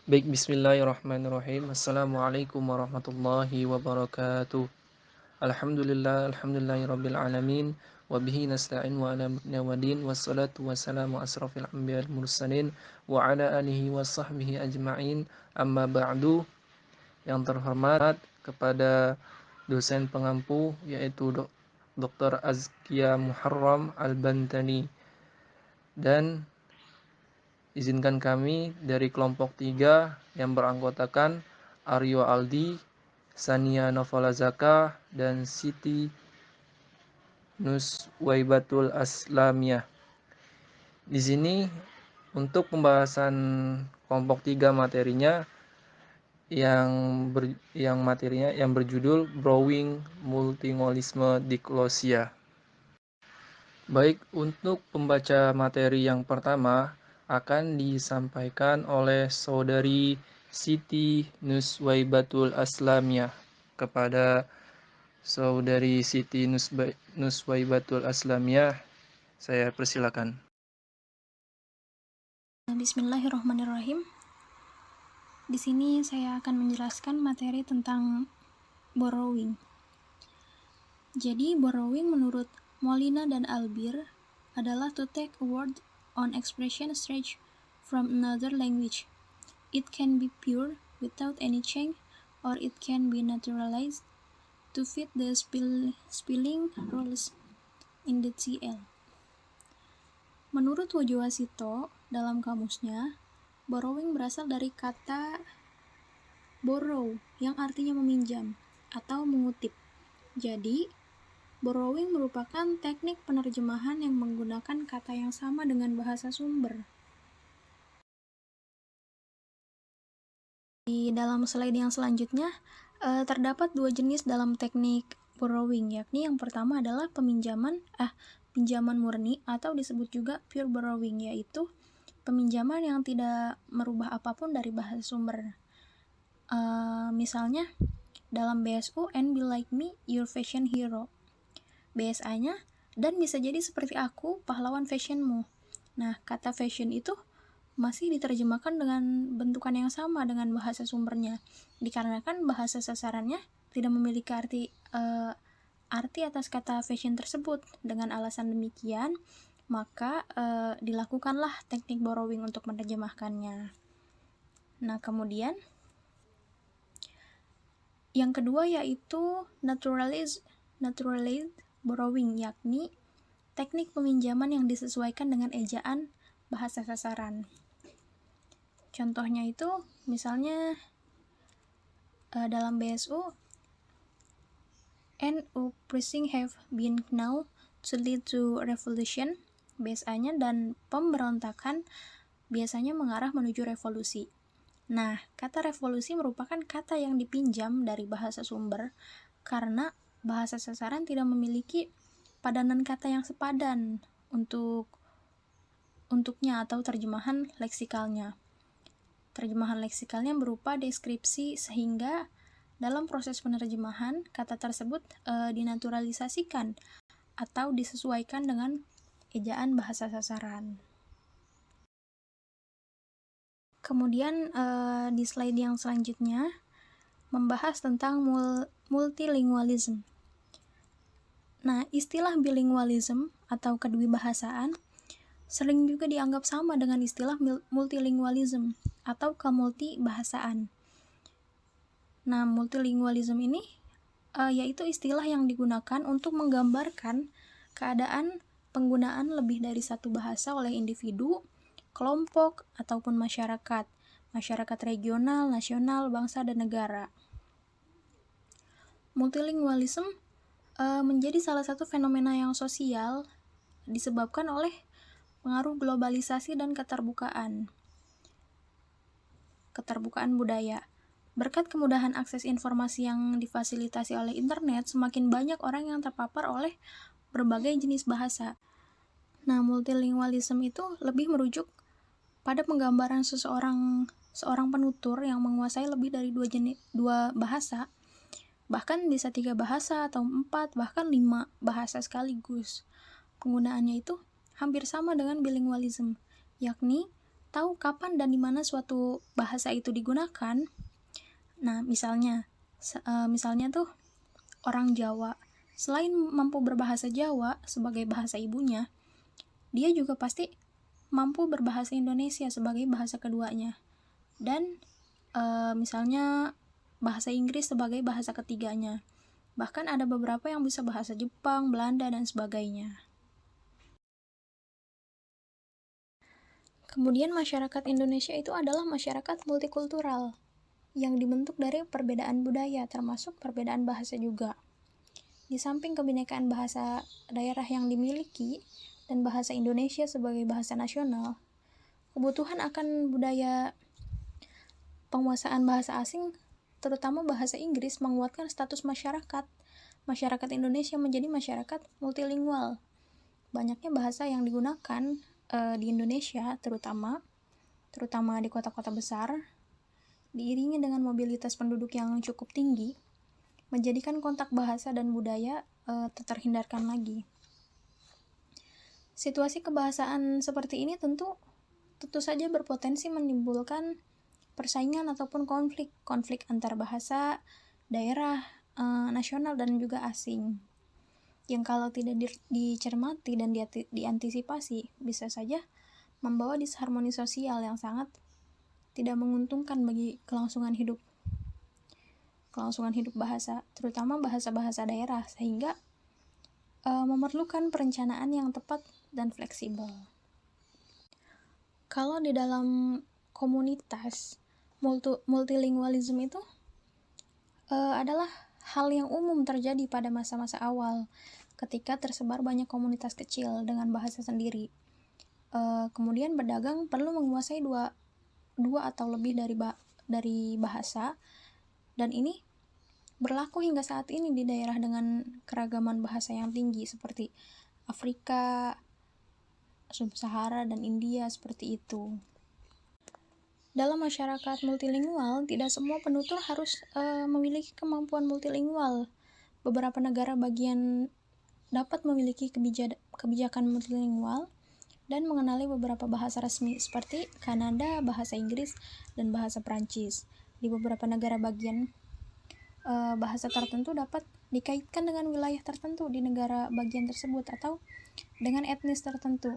Baik, bismillahirrahmanirrahim. Assalamualaikum warahmatullahi wabarakatuh. Alhamdulillahirabbil alamin wa bihi nasta'in wa ala nawadin wassalatu wassalamu asrafil anbiya'il mursalin wa ala alihi wa sahbihi ajma'in. Amma ba'du. Yang terhormat kepada dosen pengampu yaitu Dr. Azkia Muharram Al-Bantani, dan izinkan kami dari kelompok 3 yang beranggotakan Aryo Aldi, Sania Novalazaka, dan Siti Nuswaibatul Aslamiyah. Di sini untuk pembahasan kelompok 3 materinya yang berjudul Brewing Multilingualisme Diklosia. Baik, untuk pembaca materi yang pertama akan disampaikan oleh Saudari Siti Nuswaibatul Aslamiyah. Kepada Saudari Siti Nuswaibatul Aslamiyah, saya persilakan. Bismillahirrahmanirrahim. Di sini saya akan menjelaskan materi tentang borrowing. Jadi, borrowing menurut Molina dan Albir adalah to take a word on expression straight from another language. It can be pure without any change, or it can be naturalized to fit the spelling rules in the TL. Menurut Wojo-Wasito, dalam kamusnya, borrowing berasal dari kata borrow yang artinya meminjam atau mengutip. Jadi, borrowing merupakan teknik penerjemahan yang menggunakan kata yang sama dengan bahasa sumber. Di dalam slide yang selanjutnya, terdapat dua jenis dalam teknik borrowing, yakni yang pertama adalah pinjaman murni atau disebut juga pure borrowing, yaitu peminjaman yang tidak merubah apapun dari bahasa sumber. Misalnya, dalam BSU and be like me, your fashion hero. BSA-nya, dan bisa jadi seperti aku, pahlawan fashionmu. Nah, kata fashion itu masih diterjemahkan dengan bentukan yang sama dengan bahasa sumbernya, dikarenakan bahasa sasarannya tidak memiliki arti atas kata fashion tersebut. Dengan alasan demikian, maka dilakukanlah teknik borrowing untuk menerjemahkannya. Nah, kemudian yang kedua yaitu naturalized borrowing, yakni teknik peminjaman yang disesuaikan dengan ejaan bahasa sasaran. Contohnya itu misalnya dalam BSU, and oppressing have been now to lead to revolution, BSA-nya, dan pemberontakan biasanya mengarah menuju revolusi. Nah, kata revolusi merupakan kata yang dipinjam dari bahasa sumber karena bahasa sasaran tidak memiliki padanan kata yang sepadan untuknya atau terjemahan leksikalnya. Terjemahan leksikalnya berupa deskripsi, sehingga dalam proses penerjemahan kata tersebut dinaturalisasikan atau disesuaikan dengan ejaan bahasa sasaran. Kemudian di slide yang selanjutnya membahas tentang multilingualism. Nah, istilah bilingualism atau kedwibahasaan sering juga dianggap sama dengan istilah multilingualism atau kemultibahasaan. Nah, multilingualism ini yaitu istilah yang digunakan untuk menggambarkan keadaan penggunaan lebih dari satu bahasa oleh individu, kelompok, ataupun masyarakat regional, nasional, bangsa, dan negara. Multilingualism menjadi salah satu fenomena yang sosial disebabkan oleh pengaruh globalisasi dan keterbukaan budaya. Berkat kemudahan akses informasi yang difasilitasi oleh internet, semakin banyak orang yang terpapar oleh berbagai jenis bahasa. Nah, multilingualism itu lebih merujuk pada penggambaran seorang penutur yang menguasai lebih dari dua bahasa, bahkan bisa 3 bahasa atau 4, bahkan 5 bahasa sekaligus. Penggunaannya itu hampir sama dengan bilingualism, yakni tahu kapan dan di mana suatu bahasa itu digunakan. Nah, misalnya tuh orang Jawa, selain mampu berbahasa Jawa sebagai bahasa ibunya, dia juga pasti mampu berbahasa Indonesia sebagai bahasa keduanya. Dan misalnya bahasa Inggris sebagai bahasa ketiganya. Bahkan ada beberapa yang bisa bahasa Jepang, Belanda, dan sebagainya. Kemudian masyarakat Indonesia itu adalah masyarakat multikultural yang dibentuk dari perbedaan budaya, termasuk perbedaan bahasa juga. Di samping kebinekaan bahasa daerah yang dimiliki dan bahasa Indonesia sebagai bahasa nasional, kebutuhan akan budaya penguasaan bahasa asing, terutama bahasa Inggris, menguatkan status masyarakat. Masyarakat Indonesia menjadi masyarakat multilingual. Banyaknya bahasa yang digunakan di Indonesia, terutama di kota-kota besar, diiringi dengan mobilitas penduduk yang cukup tinggi, menjadikan kontak bahasa dan budaya tak terhindarkan lagi. Situasi kebahasaan seperti ini tentu saja berpotensi menimbulkan persaingan ataupun konflik antar bahasa, daerah, nasional, dan juga asing. Yang kalau tidak dicermati dan diantisipasi, bisa saja membawa disharmoni sosial yang sangat tidak menguntungkan bagi kelangsungan hidup bahasa, terutama bahasa-bahasa daerah, sehingga memerlukan perencanaan yang tepat dan fleksibel. Kalau di dalam komunitas, multilingualism itu adalah hal yang umum terjadi pada masa-masa awal, ketika tersebar banyak komunitas kecil dengan bahasa sendiri. Kemudian berdagang perlu menguasai dua atau lebih dari bahasa, dan ini berlaku hingga saat ini di daerah dengan keragaman bahasa yang tinggi seperti Afrika, Sub-Sahara, dan India, seperti itu. Dalam masyarakat multilingual, tidak semua penutur harus memiliki kemampuan multilingual. Beberapa negara bagian dapat memiliki kebijakan multilingual dan mengenali beberapa bahasa resmi seperti Kanada, bahasa Inggris, dan bahasa Prancis. Di beberapa negara bagian, bahasa tertentu dapat dikaitkan dengan wilayah tertentu di negara bagian tersebut atau dengan etnis tertentu.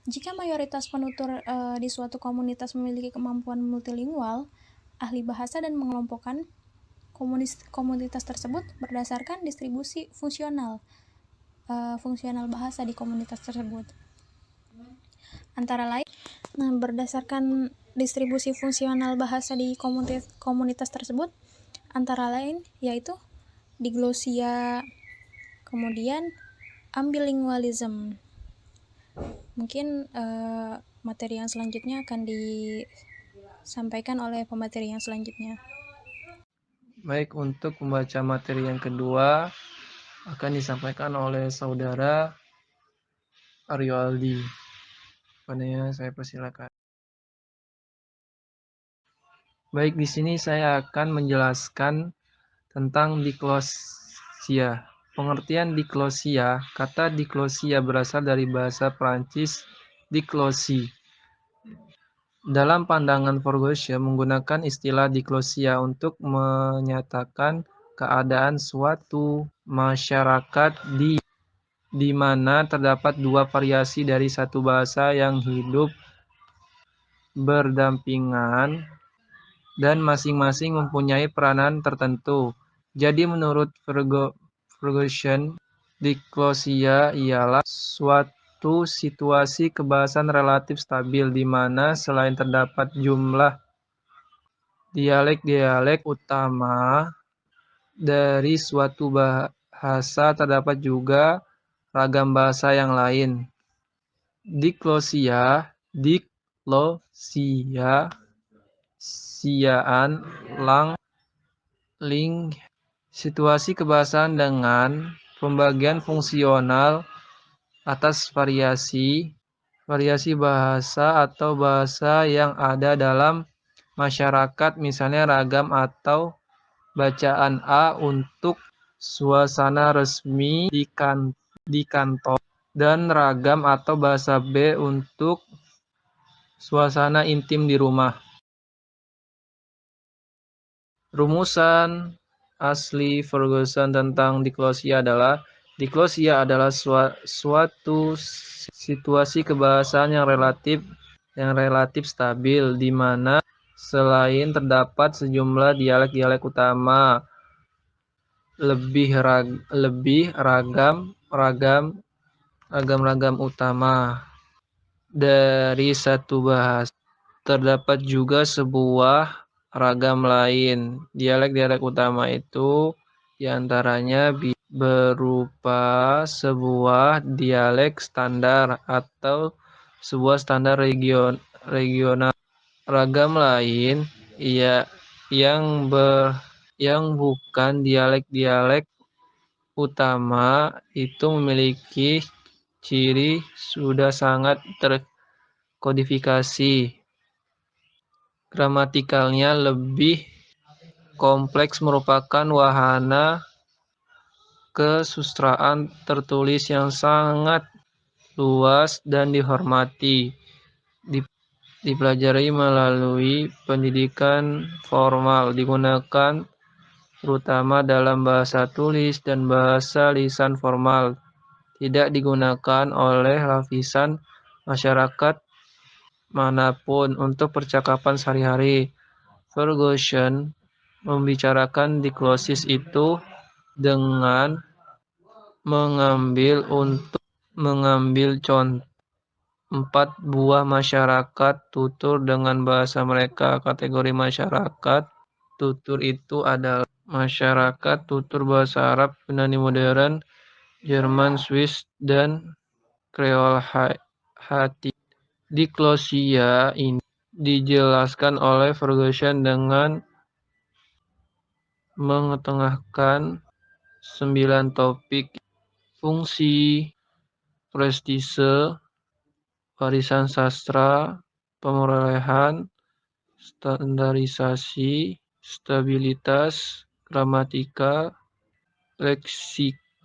Jika mayoritas penutur di suatu komunitas memiliki kemampuan multilingual, ahli bahasa dan mengelompokkan komunitas tersebut berdasarkan distribusi fungsional bahasa di komunitas tersebut. Antara lain, berdasarkan distribusi fungsional bahasa di komunitas tersebut, antara lain yaitu diglosia, kemudian ambilingualism. Mungkin materi yang selanjutnya akan disampaikan oleh pemateri yang selanjutnya. Baik, untuk membaca materi yang kedua akan disampaikan oleh saudara Aryo Aldi. Kepadanya saya persilakan. Baik, di sini saya akan menjelaskan tentang diklosia. Pengertian diklosia, kata diklosia berasal dari bahasa Prancis diklosi. Dalam pandangan Ferguson menggunakan istilah diklosia untuk menyatakan keadaan suatu masyarakat di mana terdapat dua variasi dari satu bahasa yang hidup berdampingan dan masing-masing mempunyai peranan tertentu. Jadi menurut Ferguson, diklosia ialah suatu situasi kebahasan relatif stabil di mana selain terdapat jumlah dialek-dialek utama dari suatu bahasa, terdapat juga ragam bahasa yang lain. Diklosia, siaan, ling, situasi kebahasaan dengan pembagian fungsional atas variasi bahasa atau bahasa yang ada dalam masyarakat, misalnya ragam atau bacaan A untuk suasana resmi di kantor dan ragam atau bahasa B untuk suasana intim di rumah. Rumusan asli Ferguson tentang diklosia adalah suatu situasi kebahasaan yang relatif stabil, di mana selain terdapat sejumlah dialek-dialek utama, lebih ragam utama dari satu bahasa. Terdapat juga sebuah ragam lain. Dialek-dialek utama itu diantaranya berupa sebuah dialek standar atau sebuah standar regional. Ragam lain yang bukan dialek-dialek utama itu memiliki ciri sudah sangat terkodifikasi. Gramatikalnya lebih kompleks, merupakan wahana kesusastraan tertulis yang sangat luas dan dihormati. Dipelajari melalui pendidikan formal, digunakan terutama dalam bahasa tulis dan bahasa lisan formal. Tidak digunakan oleh lapisan masyarakat manapun untuk percakapan sehari-hari. Ferguson membicarakan diklosis itu dengan mengambil contoh 4 buah masyarakat tutur dengan bahasa mereka. Kategori masyarakat tutur itu adalah masyarakat tutur bahasa Arab, Yunani modern, Jerman, Swiss, dan Kreol Hatti. Diklosia ini dijelaskan oleh Ferguson dengan mengetengahkan 9 topik: fungsi, prestise, warisan sastra, perolehan, standarisasi, stabilitas, gramatika,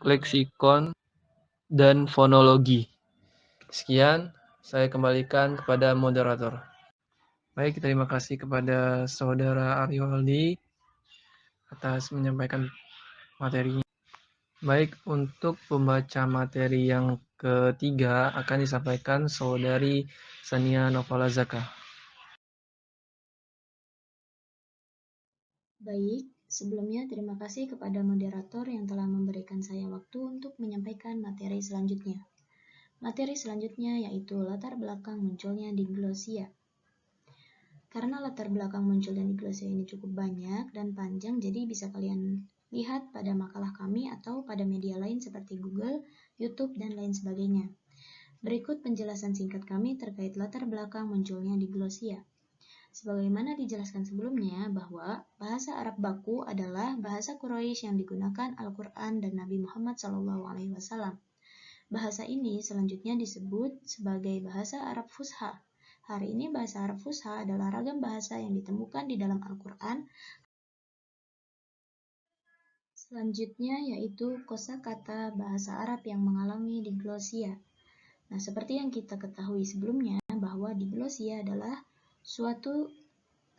leksikon, dan fonologi. Sekian, saya kembalikan kepada moderator. Baik, terima kasih kepada Saudara Arioldi atas menyampaikan materinya. Baik, untuk pembaca materi yang ketiga akan disampaikan Saudari Sania Novala Zaka. Baik, sebelumnya terima kasih kepada moderator yang telah memberikan saya waktu untuk menyampaikan materi selanjutnya. Materi selanjutnya yaitu latar belakang munculnya diglosia. Karena latar belakang munculnya diglosia ini cukup banyak dan panjang, jadi bisa kalian lihat pada makalah kami atau pada media lain seperti Google, YouTube, dan lain sebagainya. Berikut penjelasan singkat kami terkait latar belakang munculnya diglosia. Sebagaimana dijelaskan sebelumnya bahwa bahasa Arab baku adalah bahasa Quraisy yang digunakan Al-Quran dan Nabi Muhammad SAW. Bahasa ini selanjutnya disebut sebagai bahasa Arab Fusha. Hari ini bahasa Arab Fusha adalah ragam bahasa yang ditemukan di dalam Al-Quran. Selanjutnya yaitu kosakata bahasa Arab yang mengalami diglosia. Nah, seperti yang kita ketahui sebelumnya bahwa diglosia adalah suatu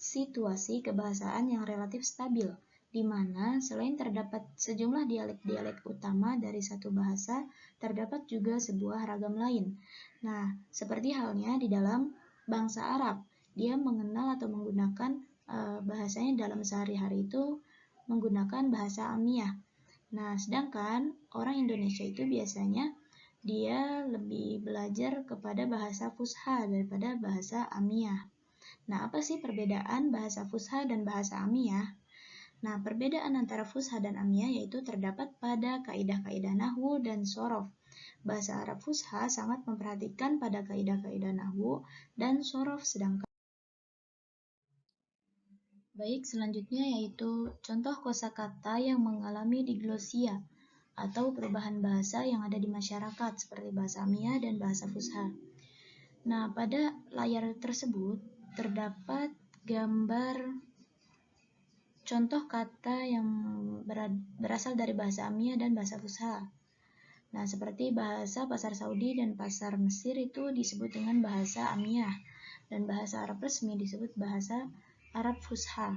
situasi kebahasaan yang relatif stabil, di mana selain terdapat sejumlah dialek-dialek utama dari satu bahasa, terdapat juga sebuah ragam lain. Nah, seperti halnya di dalam bangsa Arab, dia mengenal atau menggunakan bahasanya dalam sehari-hari itu menggunakan bahasa Amiyah. Nah, sedangkan orang Indonesia itu biasanya dia lebih belajar kepada bahasa Fusha daripada bahasa Amiyah. Nah, apa sih perbedaan bahasa Fusha dan bahasa Amiyah? Nah, perbedaan antara Fusha dan Amiyah yaitu terdapat pada kaidah-kaidah nahwu dan shorof. Bahasa Arab Fusha sangat memperhatikan pada kaidah-kaidah nahwu dan shorof, sedangkan baik, selanjutnya yaitu contoh kosakata yang mengalami diglosia atau perubahan bahasa yang ada di masyarakat seperti bahasa Amiyah dan bahasa Fusha. Nah, pada layar tersebut terdapat gambar contoh kata yang berasal dari bahasa Amiyah dan bahasa Fusha. Nah, seperti bahasa pasar Saudi dan pasar Mesir itu disebut dengan bahasa Amiyah. dan bahasa Arab resmi disebut bahasa Arab Fusha.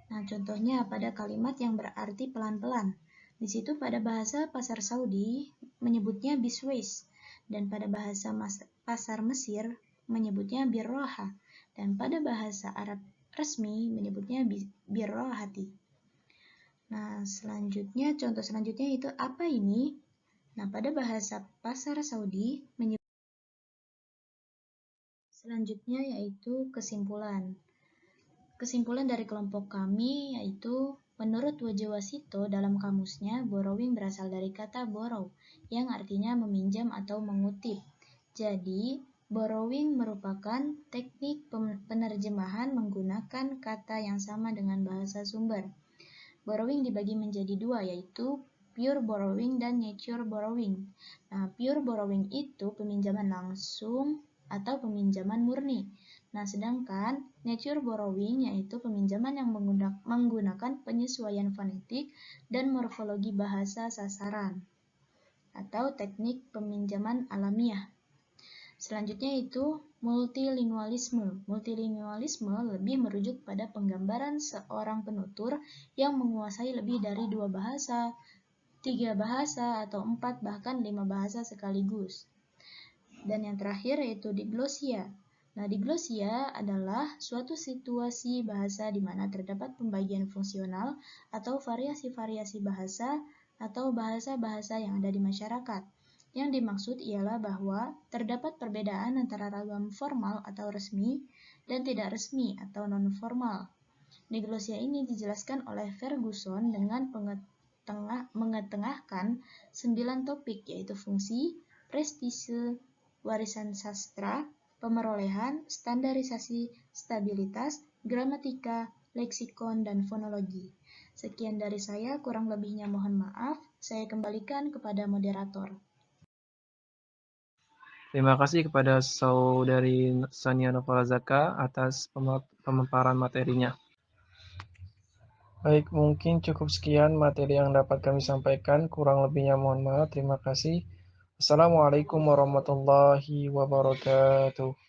Nah, contohnya pada kalimat yang berarti pelan-pelan. Di situ pada bahasa pasar Saudi menyebutnya biswais, dan pada bahasa pasar Mesir menyebutnya birroha, dan pada bahasa Arab resmi menyebutnya birrohati. Nah, contoh selanjutnya itu apa ini? Nah, pada bahasa pasar Saudi selanjutnya yaitu kesimpulan. Kesimpulan dari kelompok kami yaitu menurut Wojewasito dalam kamusnya, borrowing berasal dari kata borrow yang artinya meminjam atau mengutip. Jadi, borrowing merupakan teknik penerjemahan menggunakan kata yang sama dengan bahasa sumber. Borrowing dibagi menjadi dua, yaitu pure borrowing dan nature borrowing. Nah, pure borrowing itu peminjaman langsung atau peminjaman murni. Nah, sedangkan nature borrowing yaitu peminjaman yang menggunakan penyesuaian fonetik dan morfologi bahasa sasaran atau teknik peminjaman alamiah. Selanjutnya itu multilingualisme. Multilingualisme lebih merujuk pada penggambaran seorang penutur yang menguasai lebih dari 2 bahasa, 3 bahasa, atau 4 bahkan 5 bahasa sekaligus. Dan yang terakhir yaitu diglosia. Nah, diglosia adalah suatu situasi bahasa di mana terdapat pembagian fungsional atau variasi-variasi bahasa atau bahasa-bahasa yang ada di masyarakat. Yang dimaksud ialah bahwa terdapat perbedaan antara ragam formal atau resmi dan tidak resmi atau non-formal. Diglosia ini dijelaskan oleh Ferguson dengan mengetengahkan 9 topik, yaitu fungsi, prestise, warisan sastra, pemerolehan, standarisasi, stabilitas, gramatika, leksikon, dan fonologi. Sekian dari saya, kurang lebihnya mohon maaf. Saya kembalikan kepada moderator. Terima kasih kepada Saudari Sania Novalazaka atas pemaparan materinya. Baik, mungkin cukup sekian materi yang dapat kami sampaikan. Kurang lebihnya mohon maaf. Terima kasih. Assalamualaikum warahmatullahi wabarakatuh.